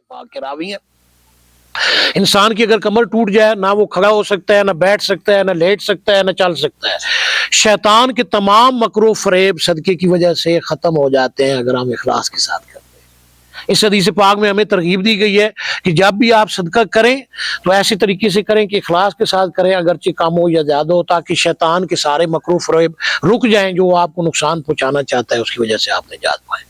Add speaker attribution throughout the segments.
Speaker 1: پاک کے راوی ہیں۔ انسان کی اگر کمر ٹوٹ جائے نہ وہ کھڑا ہو سکتا ہے، نہ بیٹھ سکتا ہے، نہ لیٹ سکتا ہے، نہ چل سکتا ہے۔ شیطان کے تمام مکر و فریب صدقے کی وجہ سے ختم ہو جاتے ہیں اگر ہم اخلاص کے ساتھ کرتے ہیں۔ اس حدیث پاک میں ہمیں ترغیب دی گئی ہے کہ جب بھی آپ صدقہ کریں تو ایسے طریقے سے کریں کہ اخلاص کے ساتھ کریں، اگرچہ کم ہو یا زیادہ ہو، تاکہ شیطان کے سارے مکر و فریب رک جائیں جو آپ کو نقصان پہنچانا چاہتا ہے، اس کی وجہ سے آپ نجات پائیں۔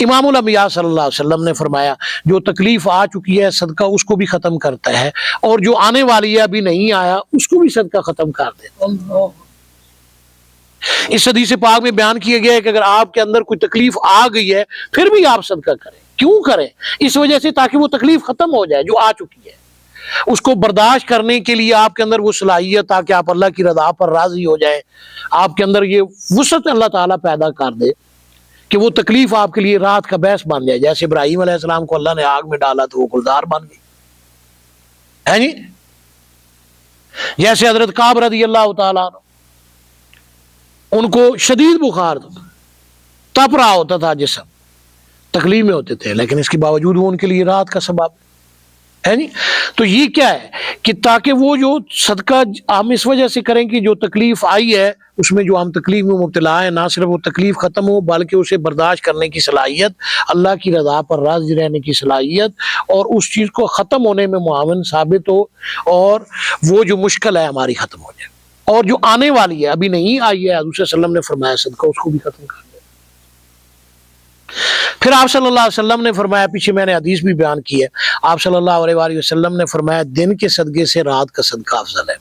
Speaker 1: امام الانبیاء صلی اللہ علیہ وسلم نے فرمایا جو تکلیف آ چکی ہے صدقہ اس کو بھی ختم کرتا ہے، اور جو آنے والی ہے ابھی نہیں آیا اس کو بھی صدقہ ختم کر دیتا ہے۔ اس حدیث پاک میں بیان کیا گیا ہے کہ اگر آپ کے اندر کوئی تکلیف آ گئی ہے پھر بھی آپ صدقہ کریں۔ کیوں کریں؟ اس وجہ سے تاکہ وہ تکلیف ختم ہو جائے جو آ چکی ہے، اس کو برداشت کرنے کے لیے آپ کے اندر وہ صلاحیت، تاکہ آپ اللہ کی رضا پر راضی ہو جائیں، آپ کے اندر یہ وسعت اللہ تعالیٰ پیدا کر دے کہ وہ تکلیف آپ کے لیے رات کا باعث بن جائے۔ جیسے ابراہیم علیہ السلام کو اللہ نے آگ میں ڈالا تو وہ گلزار بن گئی ہے جی۔ جیسے حضرت کعب رضی اللہ تعالیٰ عنہ، ان کو شدید بخار تھا، تپ رہا ہوتا تھا جسم، تکلیف میں ہوتے تھے، لیکن اس کے باوجود وہ ان کے لیے راحت کا سبب ہے جی۔ تو یہ کیا ہے کہ تاکہ وہ جو صدقہ ہم اس وجہ سے کریں کہ جو تکلیف آئی ہے اس میں جو ہم تکلیف میں مبتلا ہیں، نہ صرف وہ تکلیف ختم ہو بلکہ اسے برداشت کرنے کی صلاحیت، اللہ کی رضا پر راضی رہنے کی صلاحیت، اور اس چیز کو ختم ہونے میں معاون ثابت ہو، اور وہ جو مشکل ہے ہماری ختم ہو جائے، اور جو آنے والی ہے ابھی نہیں آئی ہے حضور صلی اللہ علیہ وسلم نے فرمایا صدقہ اس کو بھی ختم کر دے۔ پھر آپ صلی اللہ علیہ وسلم نے فرمایا، پیچھے میں نے حدیث بھی بیان کی ہے، آپ صلی اللہ علیہ وآلہ وسلم نے فرمایا دن کے صدقے سے رات کا صدقہ افضل ہے۔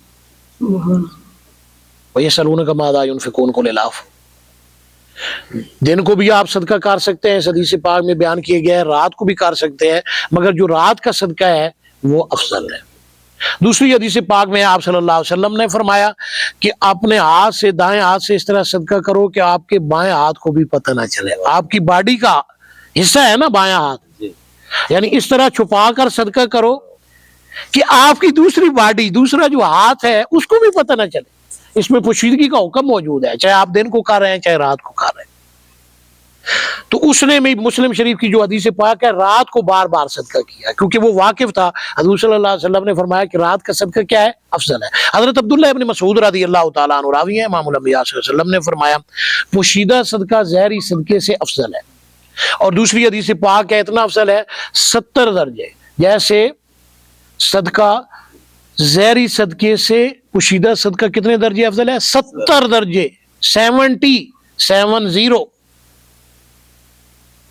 Speaker 1: وَيَسْأَلُونَكَ مَاذَا يُنْفِقُونَ قُلِ الْعَفْوَ۔ دن کو بھی آپ صدقہ کر سکتے ہیں، اس حدیث پاک میں بیان کیا گیا ہے، رات کو بھی کر سکتے ہیں، مگر جو رات کا صدقہ ہے وہ افضل ہے۔ دوسری حدیث پاک میں آپ صلی اللہ علیہ وسلم نے فرمایا کہ اپنے ہاتھ سے، دائیں ہاتھ سے اس طرح صدقہ کرو کہ آپ کے بائیں ہاتھ کو بھی پتہ نہ چلے۔ آپ کی باڈی کا حصہ ہے نا بائیں ہاتھ، یعنی اس طرح چھپا کر صدقہ کرو کہ آپ کی دوسری باڈی، دوسرا جو ہاتھ ہے اس کو بھی پتہ نہ چلے۔ اس میں پوشیدگی کا حکم موجود ہے، چاہے آپ دن کو کر رہے ہیں چاہے رات کو کر رہے ہیں۔ تو اس نے بھی مسلم شریف کی جو حدیث پاک ہے رات کو بار بار صدقہ کیا، کیونکہ وہ واقف تھا۔ حضور صلی اللہ علیہ وسلم نے فرمایا کہ رات کا صدقہ کیا ہے؟ افضل ہے۔ حضرت عبداللہ ابن مسعود رضی اللہ تعالیٰ عنہ راوی ہیں، امام الانبیاء صلی اللہ علیہ وسلم نے فرمایا پوشیدہ صدقہ ظاہری صدقے سے افضل ہے، اور دوسری حدیث پاک ہے اتنا افضل ہے 70 درجے، جیسے صدقہ ظاہری صدقے سے پوشیدہ صدقہ کتنے درجے افضل ہے؟ 70 درجے،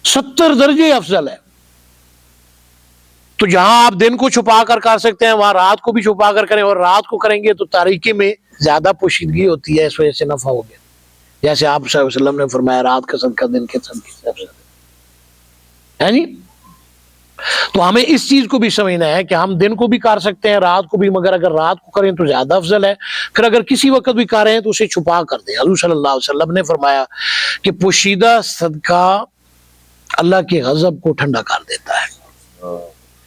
Speaker 1: 70 درجے افضل ہے۔ تو جہاں آپ دن کو چھپا کر سکتے ہیں وہاں رات کو بھی چھپا کر کریں، اور رات کو کریں گے تو تاریکی میں زیادہ پوشیدگی ہوتی ہے، اس وجہ سے نفع ہو گیا۔ جیسے آپ صلی اللہ علیہ وسلم نے فرمایا رات کا صدقہ دن کے صدقے سے افضل ہے جی۔ تو ہمیں اس چیز کو بھی سمجھنا ہے کہ ہم دن کو بھی کر سکتے ہیں رات کو بھی، مگر اگر رات کو کریں تو زیادہ افضل ہے۔ پھر اگر کسی وقت بھی کر رہے ہیں تو اسے چھپا کر دیں۔ حضور صلی اللہ علیہ وسلم نے فرمایا کہ پوشیدہ صدقہ اللہ کے غضب کو ٹھنڈا کر دیتا ہے۔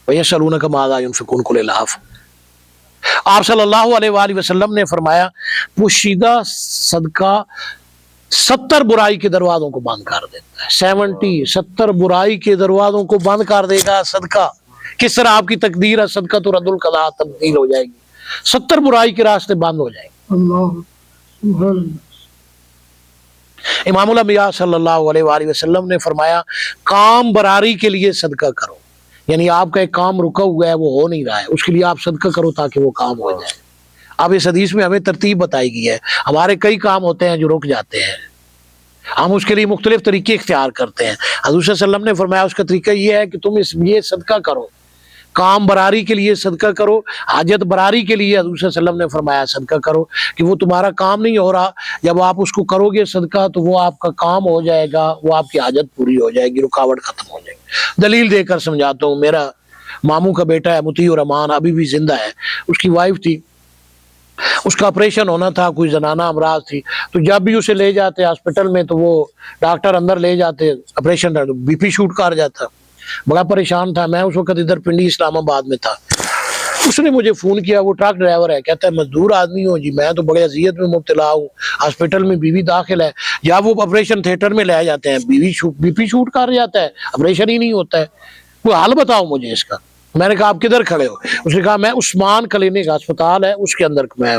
Speaker 1: وَيَسْأَلُونَكَ مَاذَا يُنْفِقُونَ قُلِ الْعَفْوَ۔ آپ صلی اللہ علیہ وآلہ وسلم نے فرمایا پوشیدہ صدقہ 70 برائی کے دروازوں کو بند کر دیتا ہے۔ 70 برائی کے دروازوں کو بند کر دے گا صدقہ۔ کس طرح آپ کی تقدیر ہے؟ صدقہ تو رد القضاء، تبدیل ہو جائے گی، 70 برائی کے راستے بند ہو جائیں گے۔ امام الانبیاء صلی اللہ علیہ وآلہ وسلم نے فرمایا کام براری کے لیے صدقہ کرو، یعنی آپ کا ایک کام رکا ہوا ہے وہ ہو نہیں رہا ہے، اس کے لیے آپ صدقہ کرو تاکہ وہ کام ہو جائے۔ اب اس حدیث میں ہمیں ترتیب بتائی گئی ہے، ہمارے کئی کام ہوتے ہیں جو رک جاتے ہیں، ہم اس کے لیے مختلف طریقے اختیار کرتے ہیں۔ حضور صلی اللہ علیہ وسلم نے فرمایا اس کا طریقہ یہ ہے کہ تم یہ صدقہ کرو، کام براری کے لیے صدقہ کرو، حاجت براری کے لیے حضور صلی اللہ علیہ وسلم نے فرمایا صدقہ کرو، کہ وہ تمہارا کام نہیں ہو رہا، جب آپ اس کو کرو گے صدقہ تو وہ آپ کا کام ہو جائے گا، وہ آپ کی حاجت پوری ہو جائے گی، رکاوٹ ختم ہو جائے گی۔ دلیل دے کر سمجھاتا ہوں، میرا ماموں کا بیٹا ہے مطیع الرحمان، ابھی بھی زندہ ہے، اس کی وائف تھی، اس کا آپریشن ہونا تھا، کوئی زنانہ امراض تھی، تو جب بھی اسے لے جاتے ہاسپٹل میں تو وہ ڈاکٹر اندر لے جاتے، آپریشن بی پی شوٹ کر جاتا، بڑا پریشان تھا۔ میں اس وقت ادھر پنڈی اسلام آباد میں تھا۔ اس نے مجھے فون کیا، وہ ٹرک ڈرائیور ہے، کہتا ہے مزدور آدمی ہوں جی، میں تو بڑے اذیت میں مبتلا ہوں، ہاسپٹل میں بیوی داخل ہے، یا وہ آپریشن تھیٹر میں لے جاتے ہیں، بی پی شوٹ کر جاتا ہے، آپریشن ہی نہیں ہوتا ہے۔ کوئی حل بتاؤ مجھے اس کا۔ میں نے کہا آپ کدھر کھڑے ہو؟ اس نے کہا میں عثمان کلینک ہسپتال ہے اس کے اندر میں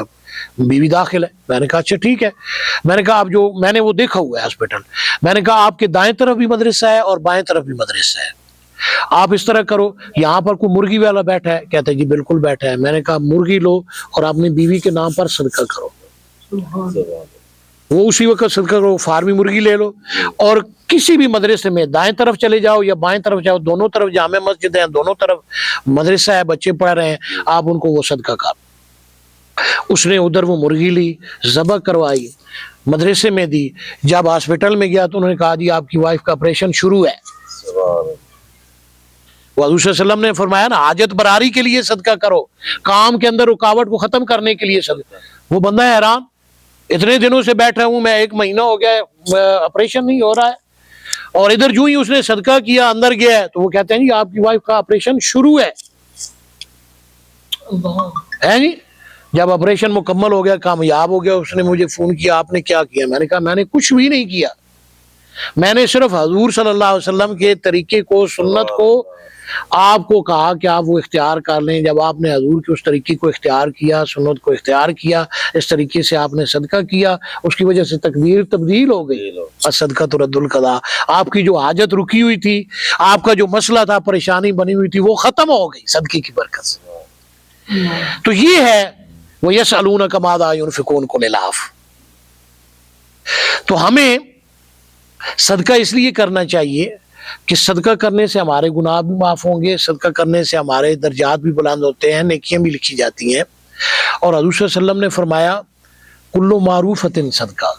Speaker 1: بیوی داخل ہے۔ میں نے کہا اچھا ٹھیک ہے۔ میں نے کہا آپ جو میں نے وہ دیکھا ہوا ہے ہاسپٹل، میں نے کہا آپ کے دائیں طرف بھی مدرسہ ہے اور بائیں طرف بھی مدرسہ ہے، آپ اس طرح کرو یہاں پر کوئی مرغی والا بیٹھا ہے؟ کہتے جی بالکل بیٹھا ہے۔ میں نے کہا مرغی لو اور اپنی بیوی کے نام پر صدقہ کرو۔ وہ اسی وقت صدقہ کرو، فارمی مرغی لے لو اور کسی بھی مدرسے میں دائیں طرف چلے جاؤ یا بائیں طرف جاؤ، دونوں طرف جامع مسجد ہیں، دونوں طرف مدرسہ ہے، بچے پڑھ رہے ہیں، آپ ان کو وہ صدقہ کرو۔ اس نے ادھر وہ مرغی لی، ذبح کروائی، مدرسے میں دی۔ جب ہاسپٹل میں گیا تو انہوں نے کہا جی آپ کی وائف کا آپریشن شروع ہے۔ وہ حضور صلی اللہ علیہ وسلم نے فرمایا نا حاجت براری کے لیے صدقہ کرو، کام کے اندر رکاوٹ کو ختم کرنے کے لیے صدقہ۔ وہ بندہ حیران، اتنے دنوں سے بیٹھا ہوں میں، 1 مہینہ ہو گیا آپریشن نہیں ہو رہا ہے، اور ادھر جو ہی اس نے صدقہ کیا اندر گیا ہے تو وہ کہتے ہیں جی آپ کی وائف کا آپریشن شروع ہے جی۔ جب آپریشن مکمل ہو گیا، کامیاب ہو گیا، اس نے مجھے فون کیا آپ نے کیا کیا؟ میں نے کہا میں نے کچھ بھی نہیں کیا، میں نے صرف حضور صلی اللہ علیہ وسلم کے طریقے کو، سنت کو آپ کو کہا کہ آپ وہ اختیار کر لیں۔ جب آپ نے حضور کے اس طریقے کو اختیار کیا، سنت کو اختیار کیا، اس طریقے سے آپ نے صدقہ کیا، اس کی وجہ سے تقدیر تبدیل ہو گئی۔ صدقہ تو رد القضاء، آپ کی جو حاجت رکی ہوئی تھی، آپ کا جو مسئلہ تھا، پریشانی بنی ہوئی تھی، وہ ختم ہو گئی صدقے کی برکت سے۔ تو یہ ہے وَيَسْأَلُونَكَ مَاذَا يُنْفِقُونَ قُلِ الْعَفْوَ۔ تو ہمیں صدقہ اس لیے کرنا چاہیے کہ صدقہ کرنے سے ہمارے گناہ بھی معاف ہوں گے، صدقہ کرنے سے ہمارے درجات بھی بلند ہوتے ہیں، نیکیاں بھی لکھی جاتی ہیں۔ اور حضور صلی اللہ علیہ وسلم نے فرمایا کلو معروفۃ صدقہ،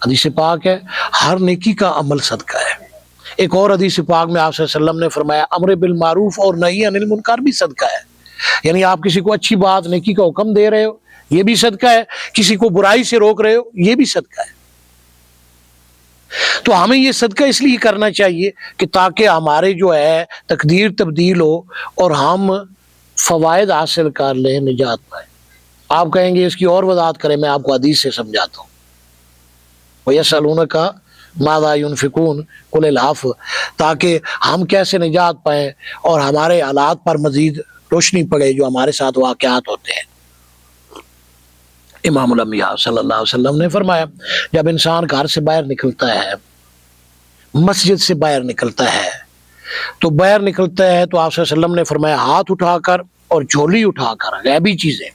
Speaker 1: حدیث پاک ہے، ہر نیکی کا عمل صدقہ ہے۔ ایک اور حدیث پاک میں آپ صلی اللہ علیہ وسلم نے فرمایا امر بالمعروف اور نہی عن المنکر بھی صدقہ ہے، یعنی آپ کسی کو اچھی بات، نیکی کا حکم دے رہے ہو، یہ بھی صدقہ ہے، کسی کو برائی سے روک رہے ہو، یہ بھی صدقہ ہے۔ تو ہمیں یہ صدقہ اس لیے کرنا چاہیے کہ تاکہ ہمارے جو ہے تقدیر تبدیل ہو اور ہم فوائد حاصل کر لیں، نجات پائیں۔ آپ کہیں گے اس کی اور وضاحت کریں، میں آپ کو حدیث سے سمجھاتا ہوں۔ وَيَسْأَلُونَكَ مَاذَا يُنْفِقُونَ قُلِ الْعَفْوَ، تاکہ ہم کیسے نجات پائیں اور ہمارے حالات پر مزید روشنی پڑے جو ہمارے ساتھ واقعات ہوتے ہیں۔ امام الانبیاء صلی اللہ علیہ وسلم نے فرمایا جب انسان گھر سے باہر نکلتا ہے، مسجد سے باہر نکلتا ہے، تو باہر نکلتا ہے تو آپ صلی اللہ علیہ وسلم نے فرمایا ہاتھ اٹھا کر اور جھولی اٹھا کر، غیبی چیزیں۔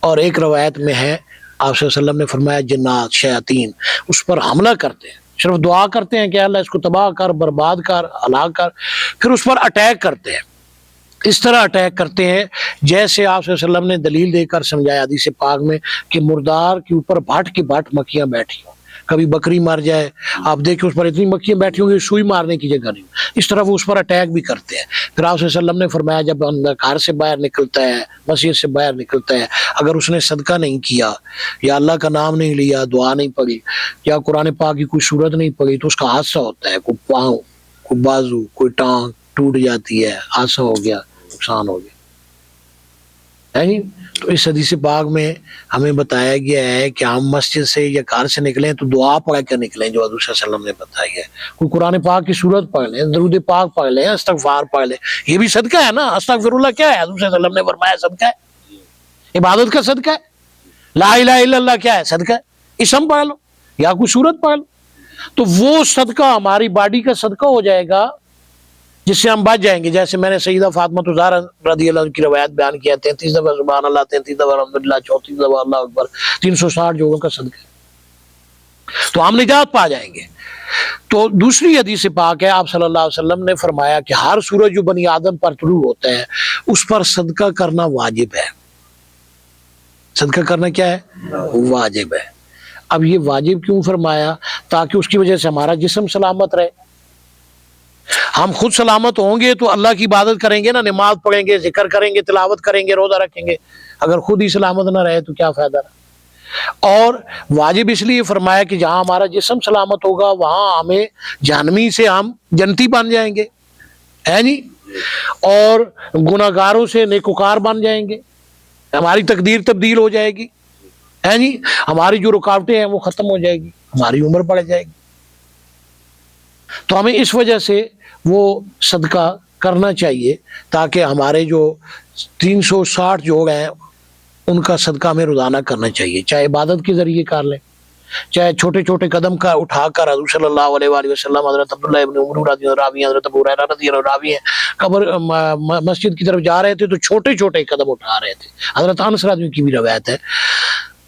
Speaker 1: اور ایک روایت میں ہے آپ صلی اللہ علیہ وسلم نے فرمایا جنات، شیاطین اس پر حملہ کرتے ہیں، صرف دعا کرتے ہیں کہ اللہ اس کو تباہ کر، برباد کر، ہلاک کر، پھر اس پر اٹیک کرتے ہیں۔ اس طرح اٹیک کرتے ہیں جیسے آپ صلی اللہ علیہ وسلم نے دلیل دے کر سمجھایا حدیث پاک میں کہ مردار کے اوپر بھٹ کی بھٹ مکھیاں بیٹھی ہوں، کبھی بکری مر جائے، آپ دیکھیں اس پر اتنی مکھیاں بیٹھی ہوں گی سوئی مارنے کی جگہ نہیں، اس طرح وہ اس پر اٹیک بھی کرتے ہیں۔ پھر آپ صلی اللہ علیہ وسلم نے فرمایا جب گھر سے باہر نکلتا ہے، مسجد سے باہر نکلتا ہے، اگر اس نے صدقہ نہیں کیا یا اللہ کا نام نہیں لیا، دعا نہیں پڑھی یا قرآن پاک کی کوئی صورت نہیں پڑھی، تو اس کا حادثہ ہوتا ہے، کوئی پاؤں، کوئی بازو، کوئی ٹانگ ٹوٹ جاتی ہے، حادثہ ہو گیا، نقصان ہو گیا ہے جی۔ تو اس حدیث پاک میں ہمیں بتایا گیا ہے کہ ہم مسجد سے یا گھر سے نکلیں تو دعا پڑھ کر نکلیں جو حضور صلی اللہ علیہ وسلم نے بتائی ہے، کوئی قرآن پاک کی سورت پڑھ لیں، درود پاک پڑھ لیں، استغفار پڑھ لیں، یہ بھی صدقہ ہے نا۔ استغفر اللہ کیا ہے؟ حضور صلی اللہ علیہ وسلم نے فرمایا صدقہ ہے، عبادت کا صدقہ ہے۔ لا الہ الا اللہ کیا ہے؟ صدقہ ہے، اسم پڑھ لو یا کوئی سورت پڑھ لو، تو وہ صدقہ ہماری باڈی کا صدقہ ہو جائے گا جس سے ہم بچ جائیں گے۔ جیسے میں نے سیدہ فاطمہ زہرا رضی اللہ عنہ کی روایت بیان کیا، 33 دفعہ سبحان اللہ، 33 دفعہ الحمدللہ، 34 دفعہ اللہ اکبر، 360 جوڑوں کا صدقہ ہے، تو ہم نجات پا جائیں گے۔ تو دوسری حدیث پاک ہے، آپ صلی اللہ علیہ وسلم نے فرمایا کہ ہر سورج جو بنی آدم پر طلوع ہوتا ہے اس پر صدقہ کرنا واجب ہے۔ صدقہ کرنا کیا ہے؟ واجب ہے۔ اب یہ واجب کیوں فرمایا؟ تاکہ اس کی وجہ سے ہمارا جسم سلامت رہے۔ ہم خود سلامت ہوں گے تو اللہ کی عبادت کریں گے نا، نماز پڑھیں گے، ذکر کریں گے، تلاوت کریں گے، روزہ رکھیں گے۔ اگر خود ہی سلامت نہ رہے تو کیا فائدہ رہا؟ اور واجب اس لیے فرمایا کہ جہاں ہمارا جسم سلامت ہوگا وہاں ہمیں جہنمی سے ہم جنتی بن جائیں گے، ہے جی، اور گناہ گاروں سے نیکوکار بن جائیں گے، ہماری تقدیر تبدیل ہو جائے گی، ہے جی، ہماری جو رکاوٹیں ہیں وہ ختم ہو جائے گی، ہماری عمر بڑھ جائے گی۔ تو ہمیں اس وجہ سے وہ صدقہ کرنا چاہیے تاکہ ہمارے جو 360 جوڑ ہیں ان کا صدقہ ہمیں روزانہ کرنا چاہیے، چاہے عبادت کے ذریعے کر لیں، چاہے چھوٹے چھوٹے قدم کا اٹھا کر حضور صلی اللہ علیہ وآلہ وسلم، حضرت عبداللہ ابن عمر رضی اللہ عنہ، حضرت ابو ہریرہ رضی اللہ عنہ راوی ہیں، قبر مسجد کی طرف جا رہے تھے تو چھوٹے چھوٹے قدم اٹھا رہے تھے، حضرت انس رضی اللہ عنہ کی بھی روایت ہے۔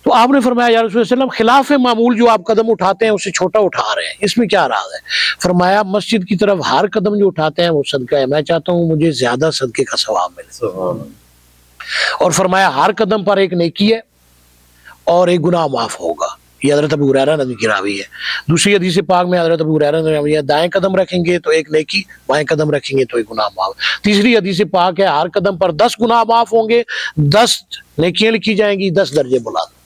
Speaker 1: تو آپ نے فرمایا یا رسول اللہ صلی اللہ علیہ وسلم خلاف معمول جو آپ قدم اٹھاتے ہیں اسے چھوٹا اٹھا رہے ہیں، اس میں کیا راز ہے؟ فرمایا مسجد کی طرف ہر قدم جو اٹھاتے ہیں وہ صدقہ ہے، میں چاہتا ہوں مجھے زیادہ صدقے کا ثواب ملے۔ اور فرمایا ہر قدم پر ایک نیکی ہے اور ایک گناہ معاف ہوگا، یہ حضرت ابو ہریرہ رضی کی راوی ہے۔ دوسری حدیث پاک میں حضرت ابو ہریرہ رضی اللہ عنہ دائیں قدم رکھیں گے تو ایک نیکی، بائیں قدم رکھیں گے تو ایک گناہ معاف۔ تیسری حدیث پاک ہے ہر قدم پر 10 گناہ معاف ہوں گے، 10 نیکیاں لکھی جائیں گی، 10 درجے بلند،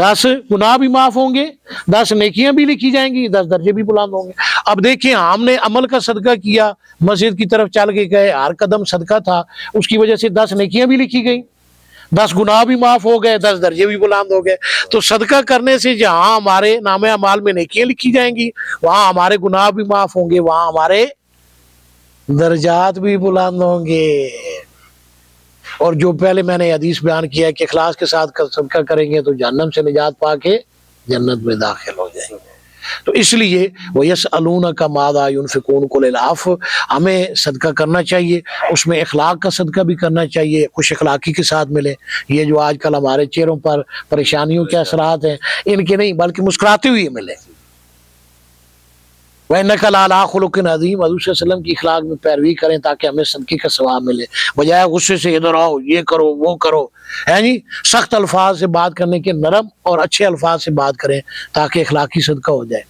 Speaker 1: 10 گناہ بھی معاف ہوں گے، 10 نیکیاں بھی لکھی جائیں گی، 10 درجے بھی بلند ہوں گے۔ اب دیکھیں ہم نے عمل کا صدقہ کیا، مسجد کی طرف چل کے گئے، ہر قدم صدقہ تھا، اس کی وجہ سے 10 نیکیاں بھی لکھی گئیں، 10 گناہ بھی معاف ہو گئے، 10 درجے بھی بلند ہو گئے۔ تو صدقہ کرنے سے جہاں ہمارے نام اعمال میں نیکیاں لکھی جائیں گی، وہاں ہمارے گناہ بھی معاف ہوں گے، وہاں ہمارے درجات بھی بلند ہوں گے۔ اور جو پہلے میں نے حدیث بیان کیا ہے کہ اخلاص کے ساتھ صدقہ کریں گے تو جہنم سے نجات پا کے جنت میں داخل ہو جائیں گے۔ تو اس لیے وَيَسْأَلُونَكَ مَاذَا يُنْفِقُونَ قُلِ الْعَفْوَ، ہمیں صدقہ کرنا چاہیے، اس میں اخلاق کا صدقہ بھی کرنا چاہیے، خوش اخلاقی کے ساتھ ملے۔ یہ جو آج کل ہمارے چہروں پر پریشانیوں کے اثرات ہیں ان کے نہیں بلکہ مسکراتے ہوئے ملے۔ وَإِنَّكَ لَعَلَىٰ خُلُقٍ عَظِيمٍ، حضور صلی اللہ علیہ وسلم کی اخلاق میں پیروی کریں تاکہ ہمیں صدقے کا ثواب ملے، بجائے غصے سے ادھر آؤ یہ کرو وہ کرو، ہے جی، سخت الفاظ سے بات کرنے کے نرم اور اچھے الفاظ سے بات کریں تاکہ اخلاقی صدقہ ہو جائے۔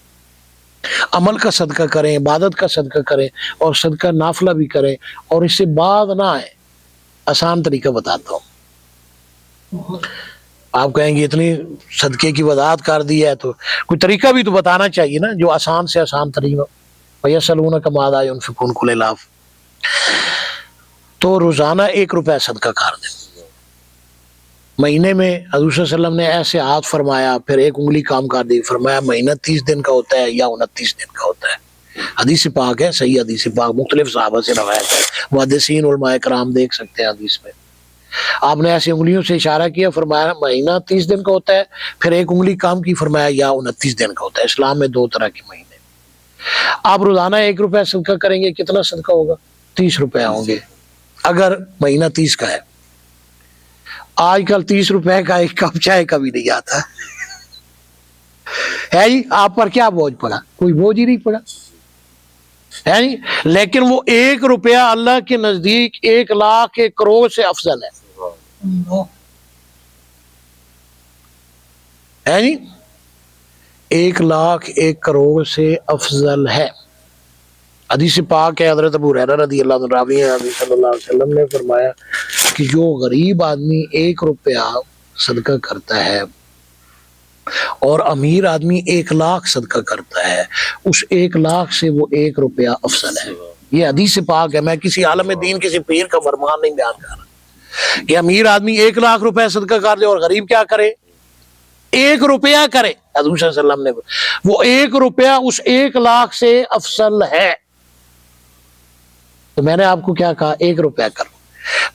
Speaker 1: عمل کا صدقہ کریں، عبادت کا صدقہ کریں، اور صدقہ نافلہ بھی کریں، اور اس سے بعد نہ آئے۔ آسان طریقہ بتاتا ہوں، آپ کہیں گے اتنی صدقے کی وضاحت کر دی ہے تو کوئی طریقہ بھی تو بتانا چاہیے نا جو آسان سے آسان طریقہ۔ وَيَسْأَلُونَكَ مَاذَا يُنْفِقُونَ قُلِ الْعَفْوَ، تو روزانہ 1 روپے صدقہ کر دیں۔ مہینے میں حضور صلی اللہ علیہ وسلم نے ایسے ہاتھ فرمایا، پھر 1 انگلی کام کر دی، فرمایا مہینہ 30 دن کا ہوتا ہے یا 29 دن کا ہوتا ہے۔ حدیث پاک ہے، صحیح حدیث پاک، مختلف صحابہ سے روایت ہے، محدثین علماء کرام دیکھ سکتے ہیں حدیث میں۔ آپ نے ایسی انگلیوں سے اشارہ کیا، فرمایا مہینہ 30 دن کا ہوتا ہے، پھر 1 انگلی کام کی، فرمایا یا 29 دن کا ہوتا ہے۔ اسلام میں 2 طرح کے مہینے۔ آپ روزانہ 1 روپے صدقہ کریں گے، کتنا صدقہ ہوگا؟ 30 روپے ہوں گے، اگر مہینہ 30 کا ہے۔ آج کل 30 روپے کا 1 کپ چائے کا بھی نہیں آتا ہے جی۔ آپ پر کیا بوجھ پڑا؟ کوئی بوجھ ہی نہیں پڑا ہے جی، لیکن وہ 1 روپیہ اللہ کے نزدیک 1 لاکھ 1 کروڑ سے افضل ہے جی، 1 لاکھ 1 کروڑ سے افضل ہے۔ حدیث پاک ہے، حضرت ابو ہریرہ رضی اللہ عنہ راوی ہیں، نبی صلی اللہ علیہ وسلم نے فرمایا کہ جو غریب آدمی 1 روپیہ صدقہ کرتا ہے اور امیر آدمی 1 لاکھ صدقہ کرتا ہے، اس 1 لاکھ سے وہ 1 روپیہ افضل ہے۔ یہ حدیث پاک ہے، میں کسی عالم دین کسی پیر کا فرمان نہیں بیان کر رہا کہ امیر آدمی 1 لاکھ روپے صدقہ کر دے اور غریب کیا کرے؟ 1 روپیہ کرے۔ حضور صلی اللہ علیہ وسلم نے وہ 1 روپیہ اس 1 لاکھ سے افضل ہے۔ تو میں نے آپ کو کیا کہا؟ 1 روپیہ کرو۔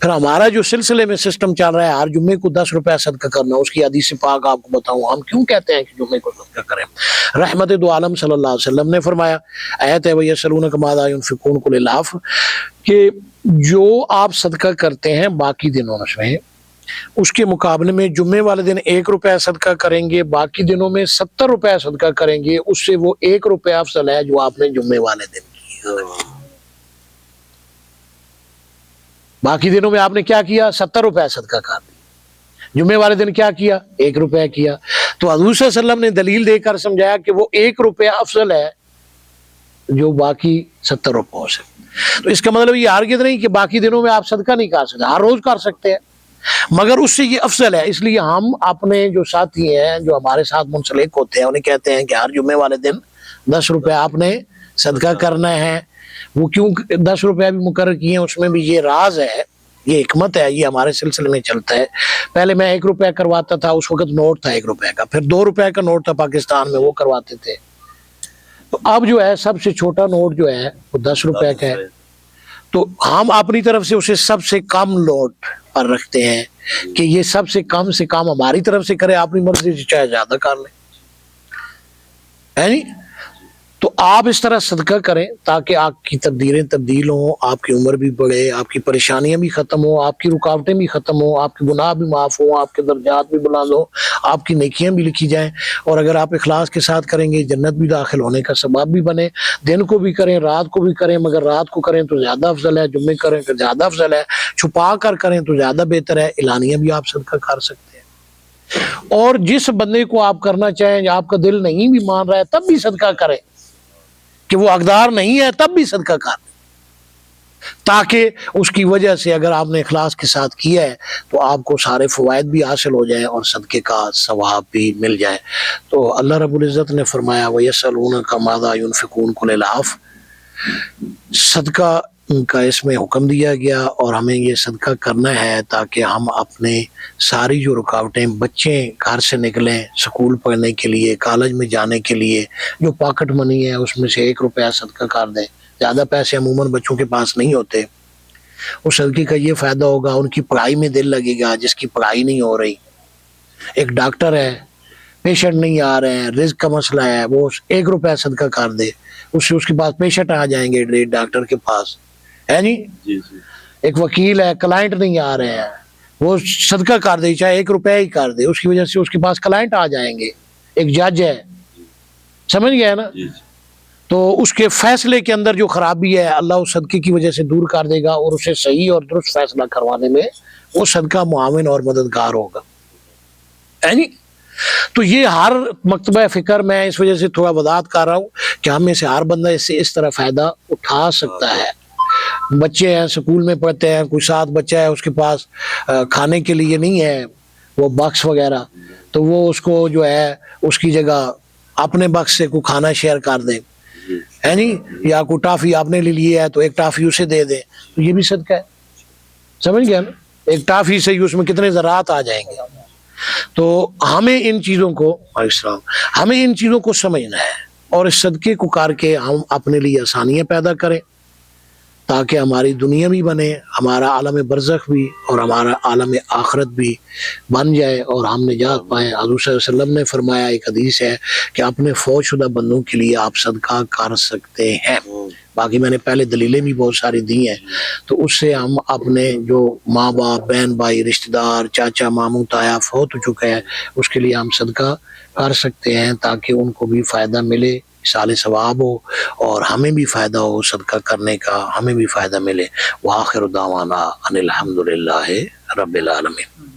Speaker 1: پھر ہمارا جو سلسلے میں سسٹم چل رہا ہے ہر جمعے کو 10 روپیہ صدقہ کرنا، اس کی حدیث پاک آپ کو بتاؤں ہم کیوں کہتے ہیں کہ جمعے کو صدقہ کریں۔ رحمت دو عالم صلی اللہ علیہ وسلم نے فرمایا، آیت ہے وَيَسْأَلُونَكَ مَاذَا يُنْفِقُونَ قُلِ الْعَفْوَ، کہ جو آپ صدقہ کرتے ہیں باقی دنوں میں، اس کے مقابلے میں جمعے والے دن 1 روپیہ صدقہ کریں گے، باقی دنوں میں 70 روپیہ صدقہ کریں گے، اس سے وہ 1 روپیہ افضل ہے جو آپ نے جمعے والے دن کیا۔ باقی دنوں میں آپ نے کیا کیا؟ 70 روپے صدقہ کر دیا، جمعے والے دن کیا کیا؟ 1 روپے کیا۔ تو حضور صلی اللہ علیہ وسلم نے دلیل دے کر سمجھایا کہ وہ 1 روپیہ افضل ہے جو باقی 70 روپوں سے۔ تو اس کا مطلب یہ ہرگز نہیں کہ باقی دنوں میں آپ صدقہ نہیں کر سکتے، ہر روز کر سکتے ہیں، مگر اس سے یہ افضل ہے۔ اس لیے ہم اپنے جو ساتھی ہیں جو ہمارے ساتھ منسلک ہوتے ہیں انہیں کہتے ہیں کہ ہر جمعے والے دن 10 روپے آپ نے صدقہ کرنا ہے۔ وہ کیوں 10 روپے بھی مقرر کیے ہیں، اس میں بھی یہ راز ہے، یہ حکمت ہے، یہ ہمارے سلسلے میں چلتا ہے۔ پہلے میں 1 روپے کرواتا تھا، اس وقت نوٹ تھا 1 روپے کا، پھر 2 روپے کا نوٹ تھا پاکستان میں، وہ کرواتے تھے۔ تو اب جو ہے سب سے چھوٹا نوٹ جو ہے وہ 10 روپے کا ہے، تو ہم اپنی طرف سے اسے سب سے کم لوڈ پر رکھتے ہیں کہ یہ سب سے کم ہماری طرف سے کرے، اپنی مرضی سے چاہے زیادہ کر لیں، ہے نہیں؟ تو آپ اس طرح صدقہ کریں تاکہ آپ کی تقدیریں تبدیل ہوں، آپ کی عمر بھی بڑھے، آپ کی پریشانیاں بھی ختم ہوں، آپ کی رکاوٹیں بھی ختم ہوں، آپ کے گناہ بھی معاف ہوں، آپ کے درجات بھی بلند ہوں، آپ کی نیکیاں بھی لکھی جائیں، اور اگر آپ اخلاص کے ساتھ کریں گے جنت بھی داخل ہونے کا سبب بھی بنے۔ دن کو بھی کریں، رات کو بھی کریں، مگر رات کو کریں تو زیادہ افضل ہے، جمعے کریں تو زیادہ افضل ہے، چھپا کر کریں تو زیادہ بہتر ہے، اعلانیہ بھی آپ صدقہ کر سکتے ہیں۔ اور جس بندے کو آپ کرنا چاہیں، آپ کا دل نہیں بھی مان رہا ہے تب بھی صدقہ کریں، کہ وہ حقدار نہیں ہے تب بھی صدقہ کر، تاکہ اس کی وجہ سے اگر آپ نے اخلاص کے ساتھ کیا ہے تو آپ کو سارے فوائد بھی حاصل ہو جائیں اور صدقے کا ثواب بھی مل جائے۔ تو اللہ رب العزت نے فرمایا وَيَسْأَلُونَكَ مَاذَا يُنْفِقُونَ قُلِ الْعَفْوَ، صدقہ کا اس میں حکم دیا گیا، اور ہمیں یہ صدقہ کرنا ہے تاکہ ہم اپنے ساری جو رکاوٹیں، بچے گھر سے نکلیں سکول پڑھنے کے لیے، کالج میں جانے کے لیے، جو پاکٹ منی ہے اس میں سے 1 روپیہ صدقہ کر دیں۔ زیادہ پیسے عموماً بچوں کے پاس نہیں ہوتے، اس صدقے کا یہ فائدہ ہوگا، ان کی پڑھائی میں دل لگے گا، جس کی پڑھائی نہیں ہو رہی۔ ایک ڈاکٹر ہے، پیشنٹ نہیں آ رہے ہیں، رزق کا مسئلہ ہے، وہ 1 روپیہ صدقہ کر دے، اس سے اس کے پاس پیشنٹ آ جائیں گے ڈاکٹر کے پاس، ہے نہیں؟ ایک وکیل ہے، کلائنٹ نہیں آ رہے ہیں، وہ صدقہ کر دے، چاہے 1 روپیہ ہی کر دے، اس کی وجہ سے اس کے پاس کلائنٹ آ جائیں گے۔ ایک جج ہے، سمجھ گیا نا؟ تو اس کے فیصلے کے اندر جو خرابی ہے اللہ اس صدقے کی وجہ سے دور کر دے گا، اور اسے صحیح اور درست فیصلہ کروانے میں وہ صدقہ معاون اور مددگار ہوگا، ہے نہیں؟ تو یہ ہر مکتبہ فکر میں اس وجہ سے تھوڑا وضاحت کر رہا ہوں کہ ہم میں سے ہر بندہ اس سے اس طرح فائدہ اٹھا سکتا ہے۔ بچے ہیں سکول میں پڑھتے ہیں، کوئی 7 بچہ ہے، اس کے پاس کھانے کے لیے نہیں ہے وہ باکس وغیرہ، تو وہ اس کو جو ہے اس کی جگہ اپنے باکس سے کوئی کھانا شیئر کر دیں، ہے نہیں؟ یا کوئی ٹافی آپ نے لے لی ہے تو 1 ٹافی اسے دے دیں، تو یہ بھی صدقہ ہے، سمجھ گیا نا؟ 1 ٹافی سے ہی اس میں کتنے ذرات آ جائیں گے۔ تو ہمیں ان چیزوں کو سمجھنا ہے، اور اس صدقے کو کر کے ہم اپنے لیے آسانیاں پیدا کریں تاکہ ہماری دنیا بھی بنے، ہمارا عالم برزخ بھی اور ہمارا عالم آخرت بھی بن جائے، اور ہم نجات پائیں۔ حضور صلی اللہ علیہ وسلم نے فرمایا، ایک حدیث ہے کہ اپنے فوت شدہ بندوں کے لیے آپ صدقہ کر سکتے ہیں۔ باقی میں نے پہلے دلیلیں بھی بہت ساری دی ہیں، تو اس سے ہم اپنے جو ماں باپ، بہن بھائی، رشتہ دار، چاچا ماموں تایا فوت ہو چکے ہیں، اس کے لیے ہم صدقہ کر سکتے ہیں تاکہ ان کو بھی فائدہ ملے، اِصال ثواب ہو، اور ہمیں بھی فائدہ ہو صدقہ کرنے کا، ہمیں بھی فائدہ ملے۔ وآخر دعوانا ان الحمد للہ رب العالمین۔